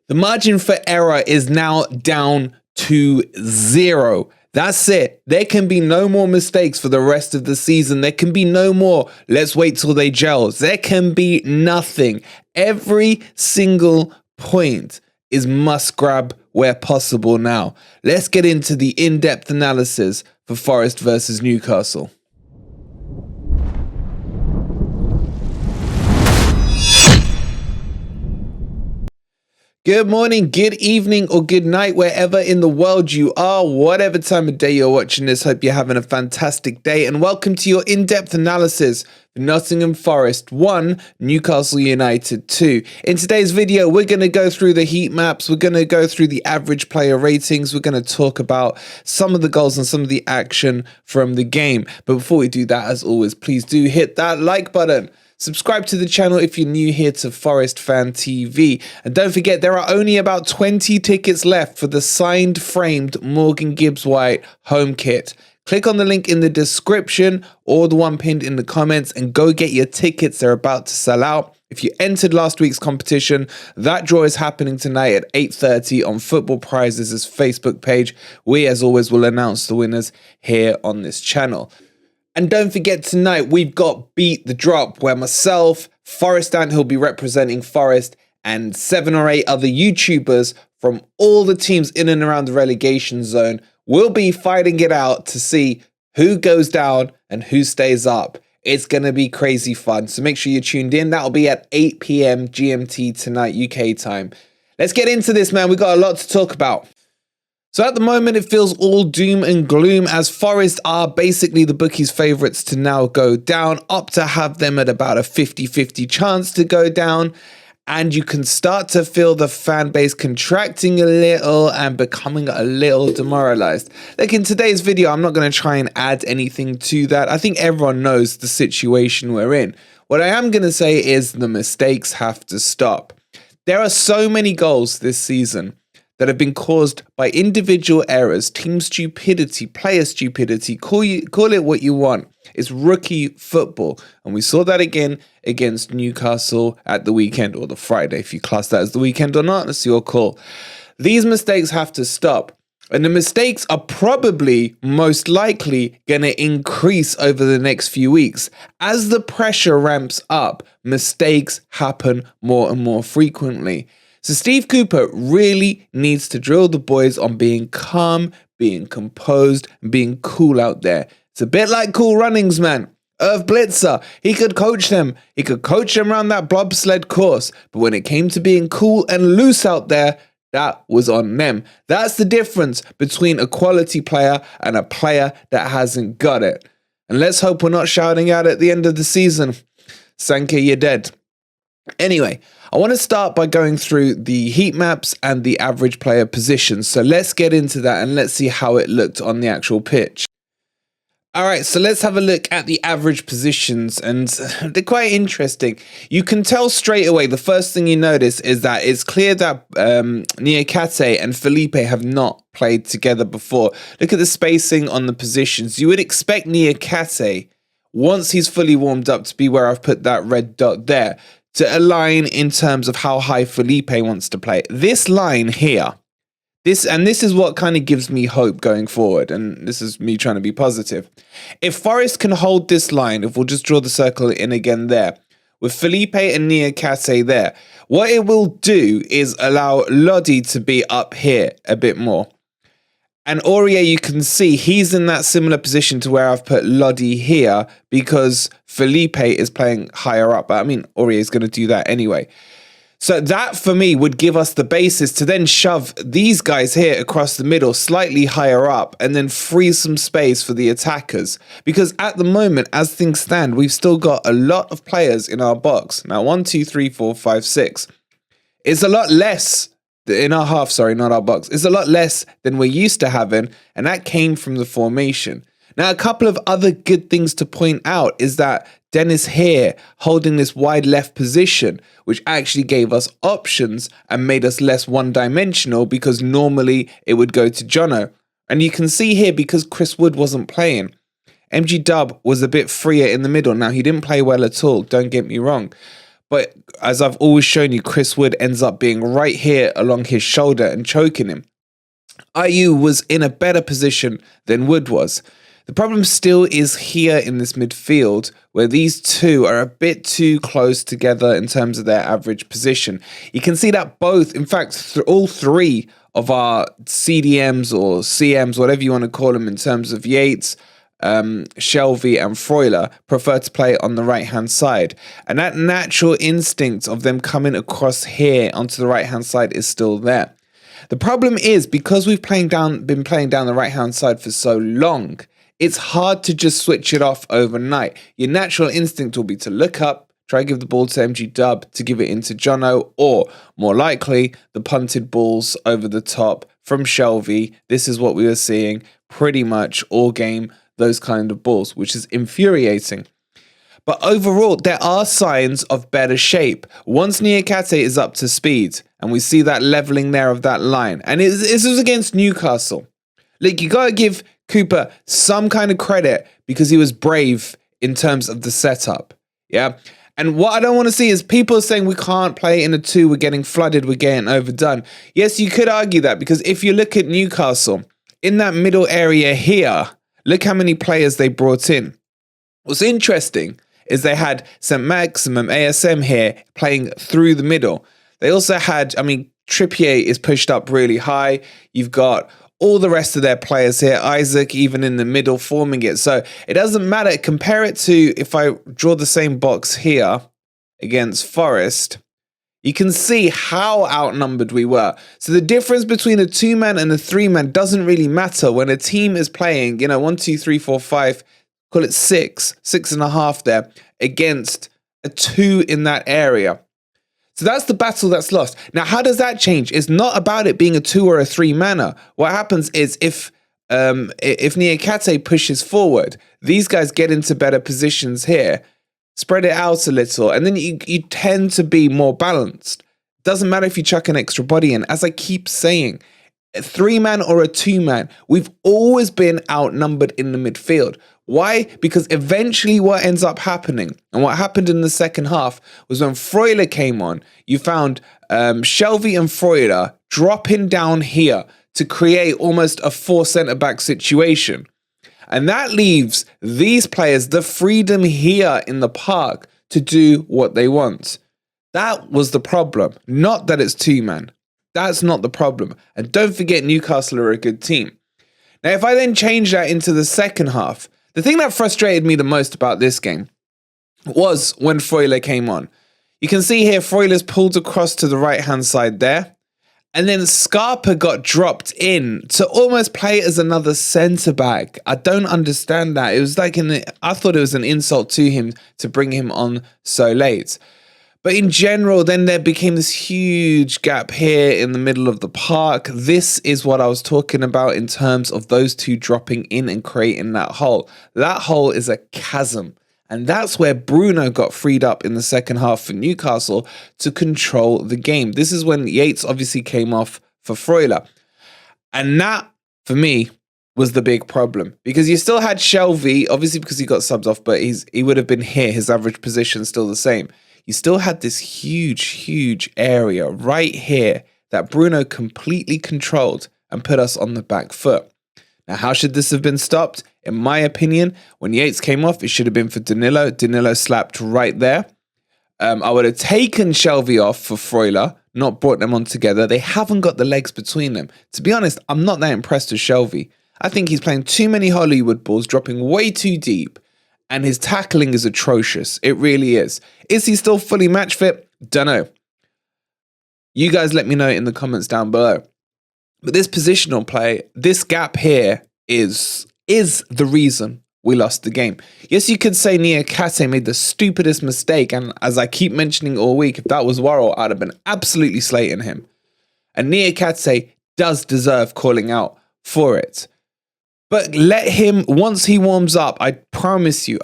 The margin for error is now down to 0. That's it. There can be no more mistakes for the rest of the season. There can be no more, let's wait till they gel. There can be nothing. Every single point is must grab where possible now. Let's get into the in-depth analysis for Forest versus Newcastle. Good morning, good evening, or good night, wherever in the world you are, whatever time of day you're watching this. Hope you're having a fantastic day, and welcome to your in-depth analysis for Nottingham Forest 1, Newcastle United 2. In today's video, we're going to go through the heat maps, we're going to go through the average player ratings, we're going to talk about some of the goals and some of the action from the game. But before we do that, as always, please do hit that like button. Subscribe to the channel if you're new here to Forest Fan TV. And don't forget, there are only about 20 tickets left for the signed framed Morgan Gibbs White home kit. Click on the link in the description or the one pinned in the comments and go get your tickets. They're about to sell out. If you entered last week's competition, that draw is happening tonight at 8:30 on Football Prizes' Facebook page. We, as always, will announce the winners here on this channel. And don't forget, tonight we've got Beat the Drop, where myself, Forest Ant, who'll be representing Forest, and 7 or 8 other YouTubers from all the teams in and around the relegation zone will be fighting it out to see who goes down and who stays up. It's going to be crazy fun, so make sure you're tuned in. That'll be at 8 PM GMT tonight, UK time. Let's get into this, man. We've got a lot to talk about. So at the moment, it feels all doom and gloom, as Forest are basically the bookies' favourites to now go down, up to have them at about a 50-50 chance to go down. And you can start to feel the fan base contracting a little and becoming a little demoralised. Like in today's video, I'm not going to try and add anything to that. I think everyone knows the situation we're in. What I am going to say is the mistakes have to stop. There are so many goals this season that have been caused by individual errors, team stupidity, player stupidity, call it what you want. It's rookie football. And we saw that again against Newcastle at the weekend, or the Friday, if you class that as the weekend or not, that's your call. These mistakes have to stop. And the mistakes are probably most likely going to increase over the next few weeks. As the pressure ramps up, mistakes happen more and more frequently. So Steve Cooper really needs to drill the boys on being calm, being composed, and being cool out there. It's a bit like Cool Runnings, man. Irv Blitzer, he could coach them. He could coach them around that bobsled course. But when it came to being cool and loose out there, that was on them. That's the difference between a quality player and a player that hasn't got it. And let's hope we're not shouting out at the end of the season, Sankey, you're dead. Anyway, I want to start by going through the heat maps and the average player positions. So let's get into that and let's see how it looked on the actual pitch. All right, so let's have a look at the average positions, and they're quite interesting. You can tell straight away, the first thing you notice is that it's clear that Niakate and Felipe have not played together before. Look at the spacing on the positions. You would expect Niakate, once he's fully warmed up, to be where I've put that red dot there, to align in terms of how high Felipe wants to play. This line here, this is what kind of gives me hope going forward, and this is me trying to be positive. If Forest can hold this line, if we'll just draw the circle in again there, with Felipe and Niakate there, what it will do is allow Lodi to be up here a bit more. And Aurier, you can see he's in that similar position to where I've put Lodi here, because Felipe is playing higher up. I mean, Aurier is going to do that anyway. So that, for me, would give us the basis to then shove these guys here across the middle, slightly higher up, and then free some space for the attackers. Because at the moment, as things stand, we've still got a lot of players in our box. Now, 1, 2, 3, 4, 5, 6. It's a lot less in our half, sorry, not our box. It's a lot less than we're used to having, and that came from the formation. Now, a couple of other good things to point out is that Dennis here holding this wide left position, which actually gave us options and made us less one-dimensional, because normally it would go to Jono. And you can see here, because Chris Wood wasn't playing, MG Dub was a bit freer in the middle. Now, he didn't play well at all, don't get me wrong. But as I've always shown you, Chris Wood ends up being right here along his shoulder and choking him. IU was in a better position than Wood was. The problem still is here in this midfield, where these two are a bit too close together in terms of their average position. You can see that both, in fact, all three of our CDMs or CMs, whatever you want to call them, in terms of Yates, Shelvey and Freuler, prefer to play on the right-hand side. And that natural instinct of them coming across here onto the right-hand side is still there. The problem is, because we've been playing down the right-hand side for so long, it's hard to just switch it off overnight. Your natural instinct will be to look up, try to give the ball to MG Dub to give it into Jono, or more likely, the punted balls over the top from Shelvey. This is what we were seeing pretty much all game, those kind of balls, which is infuriating. But overall, there are signs of better shape. Once Niakate is up to speed, and we see that leveling there of that line, and this was against Newcastle. Like, you got to give Cooper some kind of credit because he was brave in terms of the setup. Yeah. And what I don't want to see is people saying we can't play in a 2, we're getting flooded, we're getting overdone. Yes, you could argue that, because if you look at Newcastle, in that middle area here, look how many players they brought in. What's interesting is they had St. Maximum ASM here playing through the middle. They also had, Trippier is pushed up really high. You've got all the rest of their players here, Isaac even in the middle forming it. So it doesn't matter. Compare it to, if I draw the same box here against Forest, you can see how outnumbered we were. So the difference between a 2-man and a 3-man doesn't really matter when a team is playing, 1, 2, 3, 4, 5, call it 6.5 there, against a 2 in that area. So that's the battle that's lost. Now, how does that change? It's not about it being a 2 or a 3-manner. What happens is if Niakate pushes forward, these guys get into better positions here, spread it out a little, and then you tend to be more balanced. Doesn't matter if you chuck an extra body in. As I keep saying, a 3-man or a 2-man, we've always been outnumbered in the midfield. Why? Because eventually what ends up happening, and what happened in the second half, was when Freuler came on, you found Shelvey and Freuler dropping down here to create almost a 4 centre-back situation. And that leaves these players the freedom here in the park to do what they want. That was the problem, not that it's 2-man. That's not the problem. And don't forget, Newcastle are a good team. Now, if I then change that into the second half, the thing that frustrated me the most about this game was when Freuler came on. You can see here, Freuler's pulled across to the right-hand side there. And then Scarpa got dropped in to almost play as another centre-back. I don't understand that. It was like, I thought it was an insult to him to bring him on so late. But in general, then there became this huge gap here in the middle of the park. This is what I was talking about in terms of those two dropping in and creating that hole. That hole is a chasm. And that's where Bruno got freed up in the second half for Newcastle to control the game. This is when Yates obviously came off for Freuler. And that, for me, was the big problem. Because you still had Shelvey, obviously because he got subbed off, but he would have been here. His average position still the same. You still had this huge area right here that Bruno completely controlled and put us on the back foot. Now, how should this have been stopped? In my opinion, when Yates came off, it should have been for Danilo. Danilo slapped right there. I would have taken Shelvey off for Freuler, not brought them on together. They haven't got the legs between them. To be honest, I'm not that impressed with Shelvey. I think he's playing too many Hollywood balls, dropping way too deep. And his tackling is atrocious. It really is. Is he still fully match fit? Dunno. You guys let me know in the comments down below. But this positional play, this gap here is the reason we lost the game. Yes, you could say Niakate made the stupidest mistake. And as I keep mentioning all week, if that was Worrell, I'd have been absolutely slating him. And Niakate does deserve calling out for it. But let him, once he warms up, I promise you,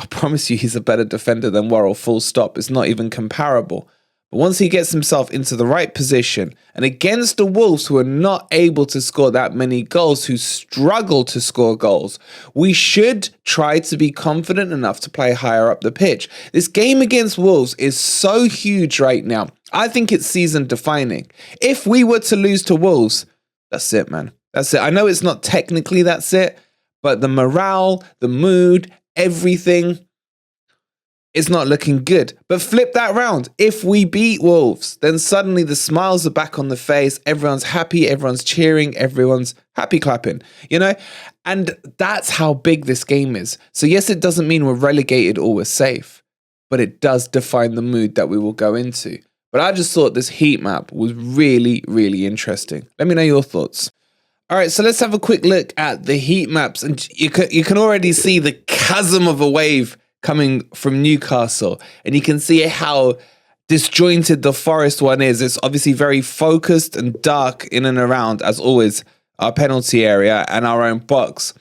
he's a better defender than Worrell, full stop. It's not even comparable. But once he gets himself into the right position, and against the Wolves, who are not able to score that many goals, who struggle to score goals, we should try to be confident enough to play higher up the pitch. This game against Wolves is so huge right now. I think it's season defining. If we were to lose to Wolves, that's it, man. That's it. I know it's not technically that's it, but the morale, the mood, everything, it's not looking good. But flip that round. If we beat Wolves, then suddenly the smiles are back on the face. Everyone's happy. Everyone's cheering. Everyone's happy clapping, you know? And that's how big this game is. So yes, it doesn't mean we're relegated or we're safe, but it does define the mood that we will go into. But I just thought this heat map was really, really interesting. Let me know your thoughts. All right, so let's have a quick look at the heat maps. And you can already see the chasm of a wave coming from Newcastle, and you can see how disjointed the Forest one is. It's obviously very focused and dark in and around, as always, our penalty area and our own box.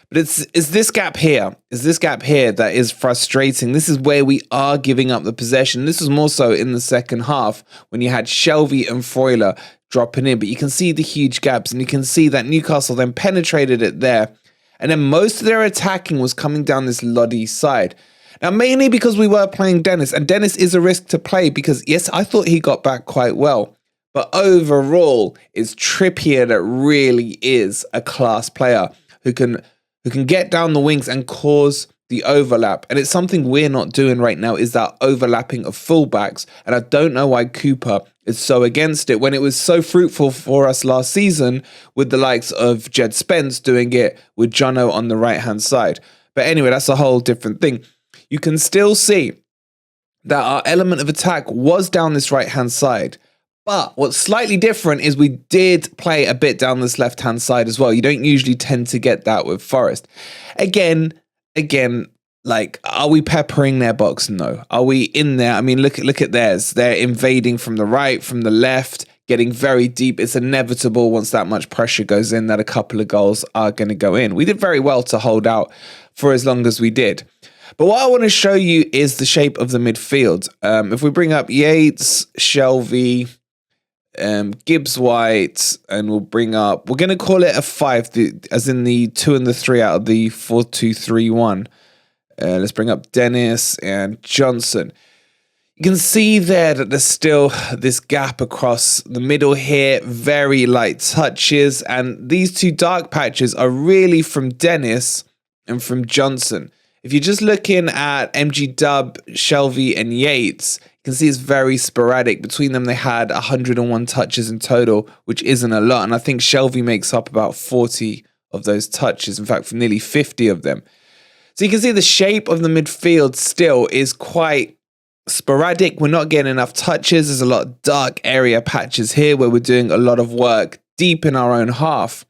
But it's this gap here. It's this gap here that is frustrating. This is where we are giving up the possession. This was more so in the second half when you had Shelvey and Freuler dropping in. But you can see the huge gaps, and you can see that Newcastle then penetrated it there. And then most of their attacking was coming down this Lodi side. Now, mainly because we were playing Dennis. And Dennis is a risk to play because, yes, I thought he got back quite well. But overall, it's Trippier that really is a class player who can get down the wings and cause the overlap. And it's something we're not doing right now, is that overlapping of fullbacks. And I don't know why Cooper is so against it when it was so fruitful for us last season with the likes of Jed Spence doing it with Jono on the right-hand side. But anyway, that's a whole different thing. You can still see that our element of attack was down this right-hand side. But what's slightly different is we did play a bit down this left-hand side as well. You don't usually tend to get that with Forest. Again, like, are we peppering their box? No. Are we in there? I mean, look at theirs. They're invading from the right, from the left, getting very deep. It's inevitable once that much pressure goes in that a couple of goals are going to go in. We did very well to hold out for as long as we did. But what I want to show you is the shape of the midfield. If we bring up Yates, Shelvey, Gibbs White, and we're going to call it a 5, as in the 2 and the 3 out of the 4-2-3-1. Let's bring up Dennis and Johnson. You can see there that there's still this gap across the middle here, very light touches, and these two dark patches are really from Dennis and from Johnson. If you're just looking at MG Dub, Shelvey and Yates, you can see it's very sporadic. Between them, they had 101 touches in total, which isn't a lot, and I think Shelvey makes up about 40 of those touches, in fact, for nearly 50 of them. So you can see the shape of the midfield still is quite sporadic. We're not getting enough touches. There's a lot of dark area patches here where we're doing a lot of work deep in our own half.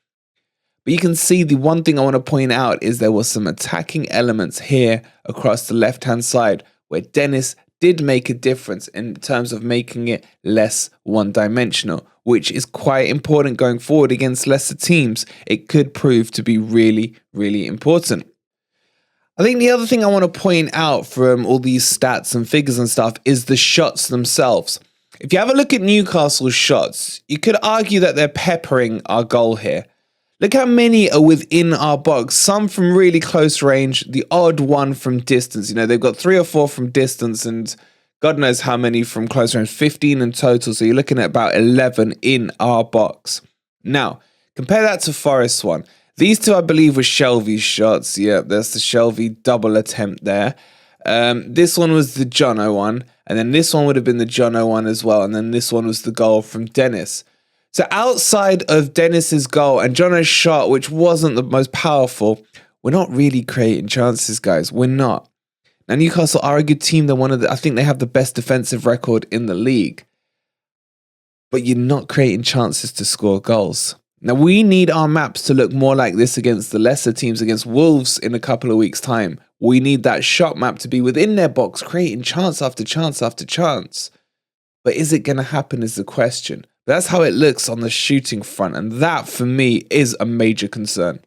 But you can see the one thing I want to point out is there was some attacking elements here across the left-hand side where Dennis did make a difference in terms of making it less one-dimensional, which is quite important going forward against lesser teams. It could prove to be really, really important. I think the other thing I want to point out from all these stats and figures and stuff is the shots themselves. If you have a look at Newcastle's shots, you could argue that they're peppering our goal here. Look how many are within our box, some from really close range, the odd one from distance. You know, they've got 3 or 4 from distance and God knows how many from close range, 15 in total. So you're looking at about 11 in our box. Now, compare that to Forest's one. These two, I believe, were Shelvey's shots. Yeah, that's the Shelvey double attempt there. This one was the Jono one. And then this one would have been the Jono one as well. And then this one was the goal from Dennis. So outside of Dennis's goal and Jono's shot, which wasn't the most powerful, we're not really creating chances, guys. We're not. Now, Newcastle are a good team. They're I think they have the best defensive record in the league. But you're not creating chances to score goals. Now, we need our maps to look more like this against the lesser teams, against Wolves in a couple of weeks' time. We need that shot map to be within their box, creating chance after chance after chance. But is it going to happen is the question. That's how it looks on the shooting front, and that, for me, is a major concern.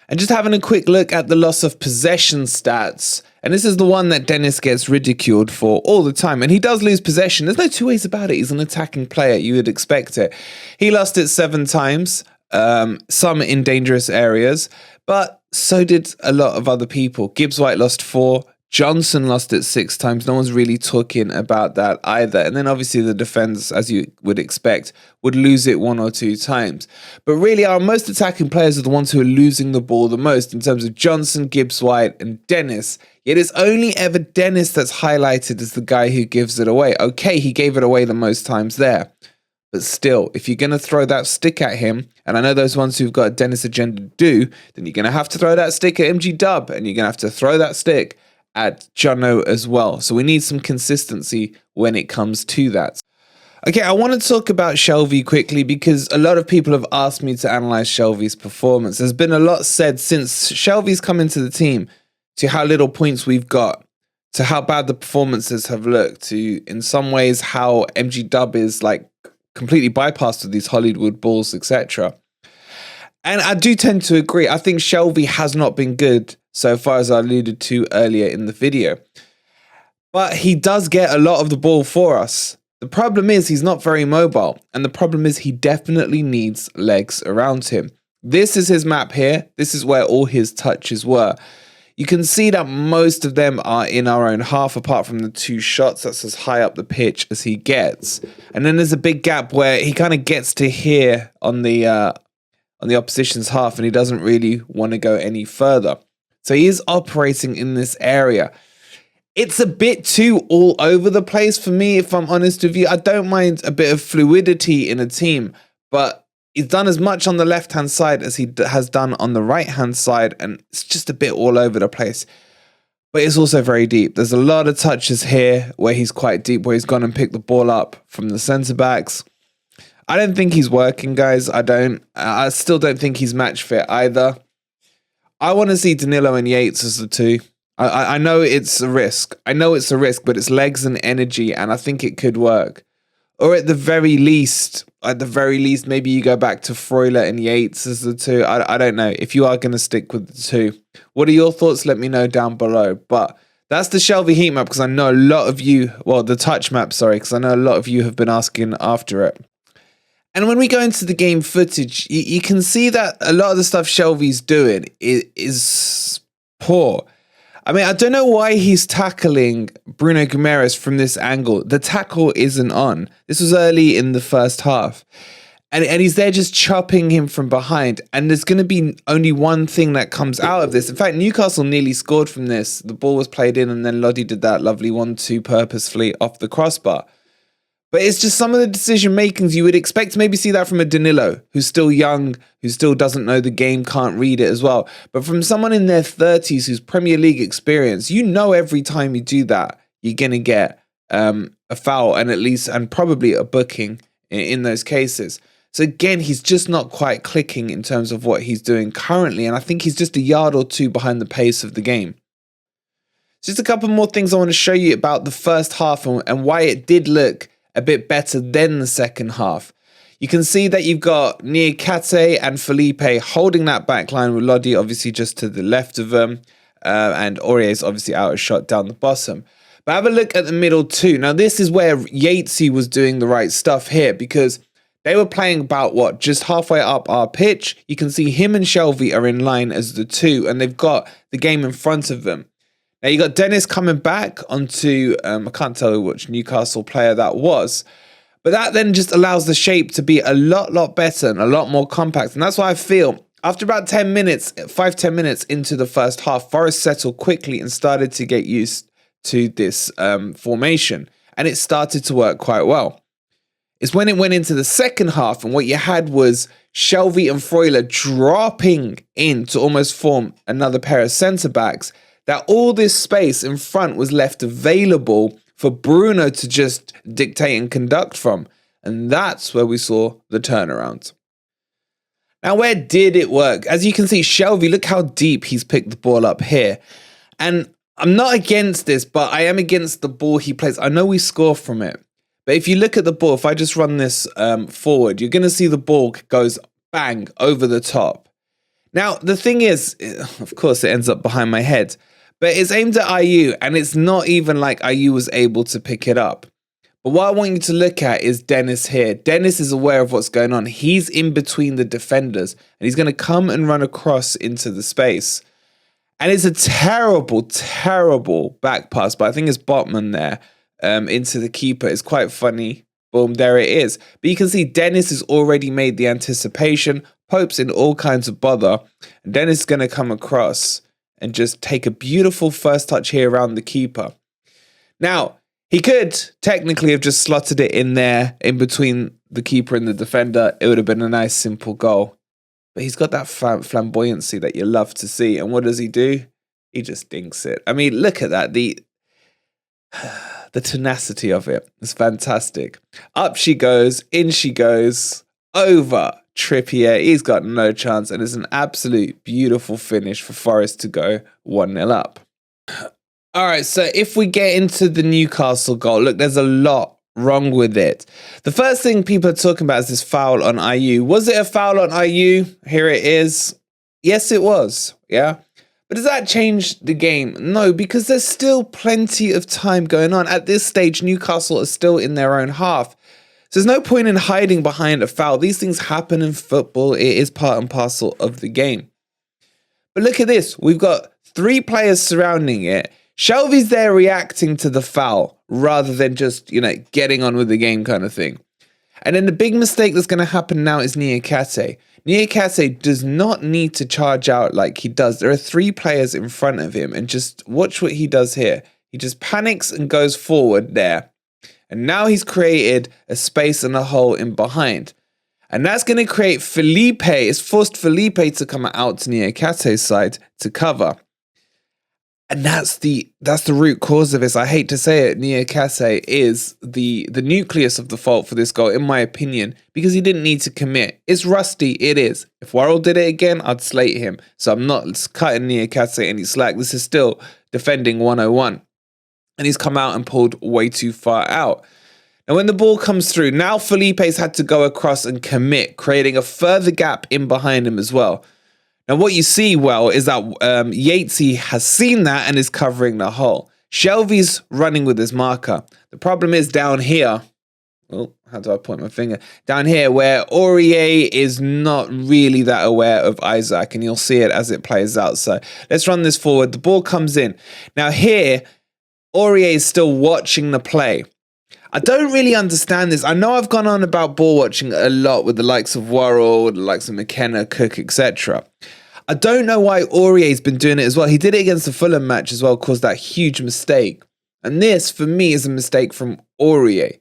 And just having a quick look at the loss of possession stats, And this is the one that Dennis gets ridiculed for all the time. And he does lose possession. There's no two ways about it. He's an attacking player. You would expect it. He lost it 7 times, some in dangerous areas, but so did a lot of other people. Gibbs White lost 4. Johnson lost it 6 times. No one's really talking about that either. And then obviously the defense, as you would expect, would lose it 1 or 2 times. But really our most attacking players are the ones who are losing the ball the most in terms of Johnson, Gibbs White and Dennis. Yet it's only ever Dennis that's highlighted as the guy who gives it away. Okay, he gave it away the most times there. But still, if you're going to throw that stick at him, and I know those ones who've got a Dennis agenda do, then you're going to have to throw that stick at MG Dub, and you're going to have to throw that stick at Jono as well. So we need some consistency when it comes to that. Okay, I want to talk about Shelvey quickly because a lot of people have asked me to analyze Shelvey's performance. There's been a lot said since Shelvey's come into the team to how little points we've got, to how bad the performances have looked, to in some ways how MG Dub is like completely bypassed with these Hollywood balls, etc. And I do tend to agree. I think Shelvey has not been good so far, as I alluded to earlier in the video. But he does get a lot of the ball for us. The problem is he's not very mobile. And the problem is he definitely needs legs around him. This is his map here. This is where all his touches were. You can see that most of them are in our own half, apart from the 2 shots. That's as high up the pitch as he gets. And then there's a big gap where he kind of gets to here on the opposition's half, and he doesn't really want to go any further. So he is operating in this area. It's a bit too all over the place for me, if I'm honest with you. I don't mind a bit of fluidity in a team, but he's done as much on the left-hand side as he has done on the right-hand side, and it's just a bit all over the place. But it's also very deep. There's a lot of touches here where he's quite deep, where he's gone and picked the ball up from the centre-backs. I don't think he's working, guys. I still don't think he's match fit either. I want to see Danilo and Yates as the 2. I know it's a risk. I know it's a risk, but it's legs and energy, and I think it could work. Or at the very least, maybe you go back to Freuler and Yates as the 2. I don't know. If you are going to stick with the 2, what are your thoughts? Let me know down below. But that's the Shelvey heat map, because I know a lot of you, well, the touch map, sorry, because I know a lot of you have been asking after it. And when we go into the game footage, you can see that a lot of the stuff Shelvey's doing is poor. I mean, I don't know why he's tackling Bruno Guimaraes from this angle. The tackle isn't on. This was early in the first half. And he's there just chopping him from behind. And there's going to be only one thing that comes out of this. In fact, Newcastle nearly scored from this. The ball was played in, and then Lodi did that lovely 1-2 purposefully off the crossbar. But it's just some of the decision makings you would expect to maybe see that from a Danilo, who's still young, who still doesn't know the game, can't read it as well. But from someone in their 30s who's Premier League experience, you know every time you do that, you're going to get a foul and probably a booking in those cases. So again, he's just not quite clicking in terms of what he's doing currently. And I think he's just a yard or 2 behind the pace of the game. Just a couple more things I want to show you about the first half and why it did look a bit better than the second half. You can see that you've got Niakate and Felipe holding that back line, with Lodi obviously just to the left of them, and Aurier's obviously out of shot down the bottom. But have a look at the middle too. Now this is where Yatesy was doing the right stuff here, because they were playing about, just halfway up our pitch. You can see him and Shelvey are in line as the 2, and they've got the game in front of them. Now you got Dennis coming back onto, I can't tell which Newcastle player that was, but that then just allows the shape to be a lot better and a lot more compact. And that's why I feel after about 10 minutes, 5-10 minutes into the first half, Forest settled quickly and started to get used to this formation, and it started to work quite well. It's when it went into the second half, and what you had was Shelvey and Freuler dropping in to almost form another pair of centre-backs, that all this space in front was left available for Bruno to just dictate and conduct from. And that's where we saw the turnaround. Now, where did it work? As you can see, Shelvey, look how deep he's picked the ball up here. And I'm not against this, but I am against the ball he plays. I know we score from it. But if you look at the ball, if I just run this forward, you're going to see the ball goes bang over the top. Now, the thing is, of course, it ends up behind my head. But it's aimed at IU, and it's not even like IU was able to pick it up. But what I want you to look at is Dennis here. Dennis is aware of what's going on. He's in between the defenders, and he's going to come and run across into the space. And it's a terrible, terrible back pass, but I think it's Botman there into the keeper. It's quite funny. Boom, there it is. But you can see Dennis has already made the anticipation. Pope's in all kinds of bother. And Dennis is going to come across and just take a beautiful first touch here around the keeper. Now, he could technically have just slotted it in there in between the keeper and the defender. It would have been a nice, simple goal. But he's got that flamboyancy that you love to see. And what does he do? He just dinks it. I mean, look at that. The tenacity of it is fantastic. Up she goes, in she goes, over Trippier. He's got no chance. And it's an absolute beautiful finish for Forest to go 1-0 up. All right, so if we get into the Newcastle goal, look, there's a lot wrong with it. The first thing people are talking about is this foul on IU. Was it a foul on IU? Here it is. Yes, it was. Yeah. But does that change the game? No, because there's still plenty of time going on. At this stage, Newcastle is still in their own half. So there's no point in hiding behind a foul. These things happen in football. It is part and parcel of the game. But look at this. We've got 3 players surrounding it. Shelvey's there reacting to the foul rather than just, getting on with the game kind of thing. And then the big mistake that's going to happen now is Niakate. Niakate does not need to charge out like he does. There are 3 players in front of him, and just watch what he does here. He just panics and goes forward there. And now he's created a space and a hole in behind. And that's going to create Felipe. It's forced Felipe to come out to Niakate's side to cover. And that's the root cause of this. I hate to say it, Niakate is the nucleus of the fault for this goal, in my opinion, because he didn't need to commit. It's rusty, it is. If Worrell did it again, I'd slate him. So I'm not cutting Niakate any slack. This is still defending 101. And he's come out and pulled way too far out. Now when the ball comes through, now Felipe's had to go across and commit, creating a further gap in behind him as well. Now, what you see, is that Yatesy has seen that and is covering the hole. Shelvey's running with his marker. The problem is down here. Oh, how do I point my finger? Down here, where Aurier is not really that aware of Isaac, and you'll see it as it plays out. So let's run this forward. The ball comes in. Now here, Aurier is still watching the play. I don't really understand this. I know I've gone on about ball watching a lot with the likes of Worrell, the likes of McKenna, Cook, etc. I don't know why Aurier's been doing it as well. He did it against the Fulham match as well, caused that huge mistake. And this, for me, is a mistake from Aurier.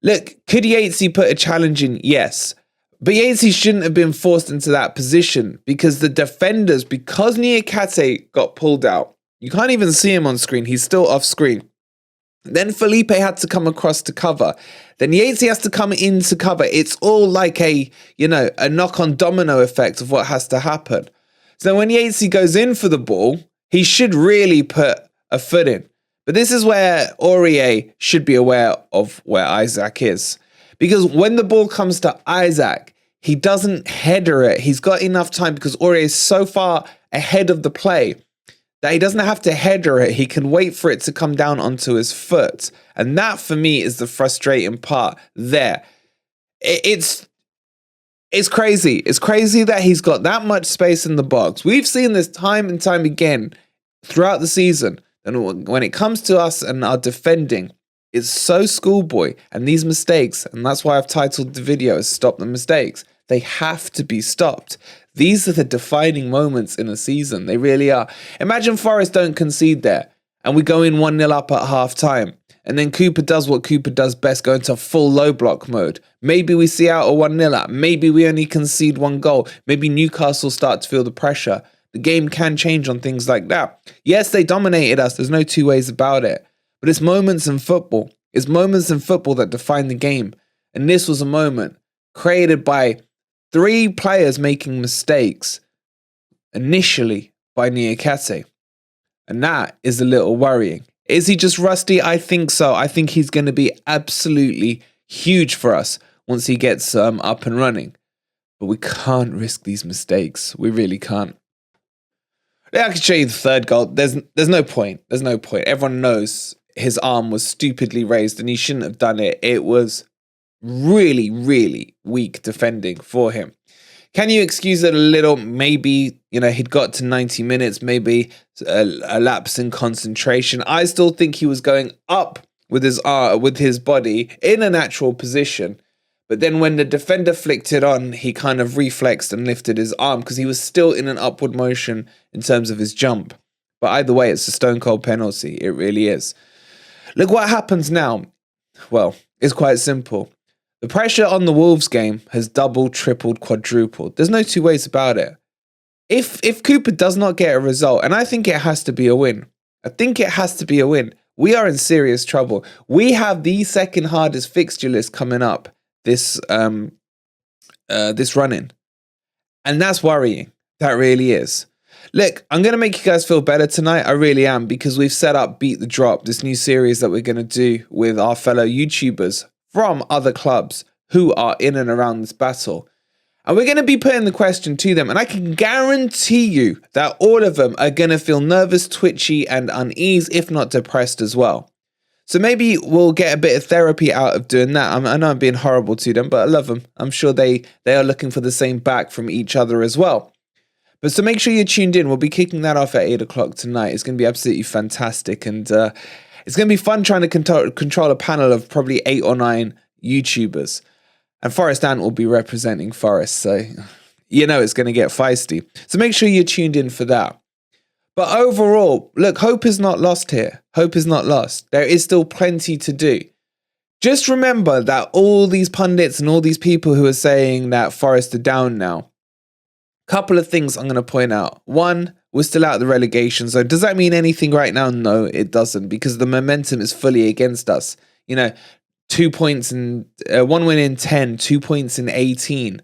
Look, could Yatesy put a challenge in? Yes. But Yatesy shouldn't have been forced into that position because the defenders, because Niakate got pulled out, you can't even see him on screen. He's still off screen. Then Felipe had to come across to cover. Then Yatesy has to come in to cover. It's all like a knock-on domino effect of what has to happen. So when Yatesy goes in for the ball, he should really put a foot in. But this is where Aurier should be aware of where Isaac is. Because when the ball comes to Isaac, he doesn't header it. He's got enough time because Aurier is so far ahead of the play that he doesn't have to header it. He can wait for it to come down onto his foot. And that, for me, is the frustrating part there. It's crazy. It's crazy that he's got that much space in the box. We've seen this time and time again throughout the season. And when it comes to us and our defending, it's so schoolboy. And these mistakes, and that's why I've titled the video as Stop the Mistakes, they have to be stopped. These are the defining moments in a season. They really are. Imagine Forest don't concede there and we go in 1-0 up at half time. And then Cooper does what Cooper does best, go into full low block mode. Maybe we see out a 1-0 up. Maybe we only concede 1 goal. Maybe Newcastle start to feel the pressure. The game can change on things like that. Yes, they dominated us. There's no 2 ways about it. But it's moments in football. It's moments in football that define the game. And this was a moment created by 3 players making mistakes, initially by Niakate. And that is a little worrying. Is he just rusty? I think so. I think he's going to be absolutely huge for us once he gets up and running. But we can't risk these mistakes. We really can't. Yeah, I can show you the third goal. There's no point. There's no point. Everyone knows his arm was stupidly raised and he shouldn't have done it. It was really, really weak defending for him. Can you excuse it a little? Maybe, he'd got to 90 minutes, maybe a lapse in concentration. I still think he was going up with his body in a natural position. But then when the defender flicked it on, he kind of reflexed and lifted his arm because he was still in an upward motion in terms of his jump. But either way, it's a stone cold penalty. It really is. Look what happens now. Well, it's quite simple. The pressure on the Wolves game has doubled, tripled, quadrupled. There's no two ways about it. If Cooper does not get a result, and I think it has to be a win. I think it has to be a win. We are in serious trouble. We have the second hardest fixture list coming up this run-in. And that's worrying. That really is. Look, I'm going to make you guys feel better tonight. I really am, because we've set up Beat the Drop, this new series that we're going to do with our fellow YouTubers from other clubs who are in and around this battle. And we're going to be putting the question to them. And I can guarantee you that all of them are going to feel nervous, twitchy, and uneasy, if not depressed as well. So maybe we'll get a bit of therapy out of doing that. I know I'm being horrible to them, but I love them. I'm sure they are looking for the same back from each other as well. But so make sure you're tuned in. We'll be kicking that off at 8 o'clock tonight. It's going to be absolutely fantastic. And it's going to be fun trying to control a panel of probably 8 or 9 YouTubers. And Forest Ant will be representing Forest. So it's going to get feisty. So make sure you're tuned in for that. But overall, look, hope is not lost here. Hope is not lost. There is still plenty to do. Just remember that all these pundits and all these people who are saying that Forest are down now, couple of things I'm going to point out. One, we're still out of the relegation zone. Does that mean anything right now? No, it doesn't, because the momentum is fully against us. 2 points in 1 win in 10, 2 points in 18.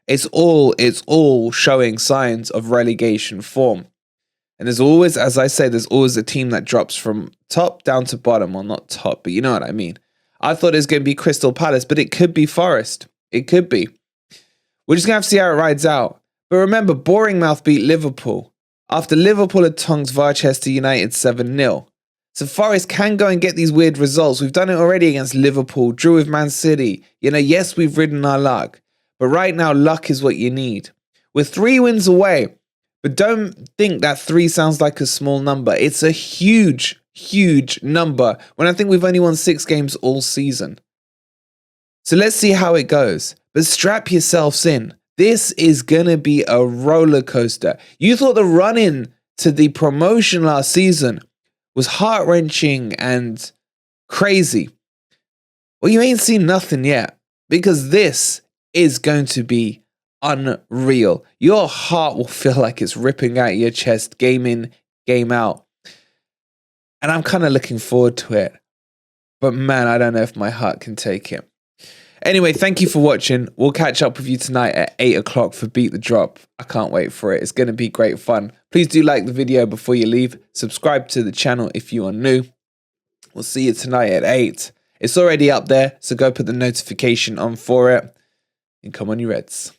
It's all showing signs of relegation form. And there's always, as I say, there's always a team that drops from top down to bottom. Well, not top, but you know what I mean. I thought it was going to be Crystal Palace, but it could be Forest. It could be. We're just going to have to see how it rides out. But remember, Boringmouth beat Liverpool after Liverpool had tongs Manchester United 7-0. So Forest can go and get these weird results. We've done it already against Liverpool, drew with Man City. Yes, we've ridden our luck. But right now, luck is what you need. We're 3 wins away. But don't think that 3 sounds like a small number. It's a huge, huge number when I think we've only won 6 games all season. So let's see how it goes. But strap yourselves in. This is going to be a roller coaster. You thought the run-in to the promotion last season was heart-wrenching and crazy. Well, you ain't seen nothing yet, because this is going to be unreal. Your heart will feel like it's ripping out your chest, game in, game out. And I'm kind of looking forward to it. But man, I don't know if my heart can take it. Anyway, thank you for watching. We'll catch up with you tonight at 8 o'clock for Beat the Drop. I can't wait for it. It's going to be great fun. Please do like the video before you leave. Subscribe to the channel if you are new. We'll see you tonight at 8. It's already up there, so go put the notification on for it. And come on, you Reds.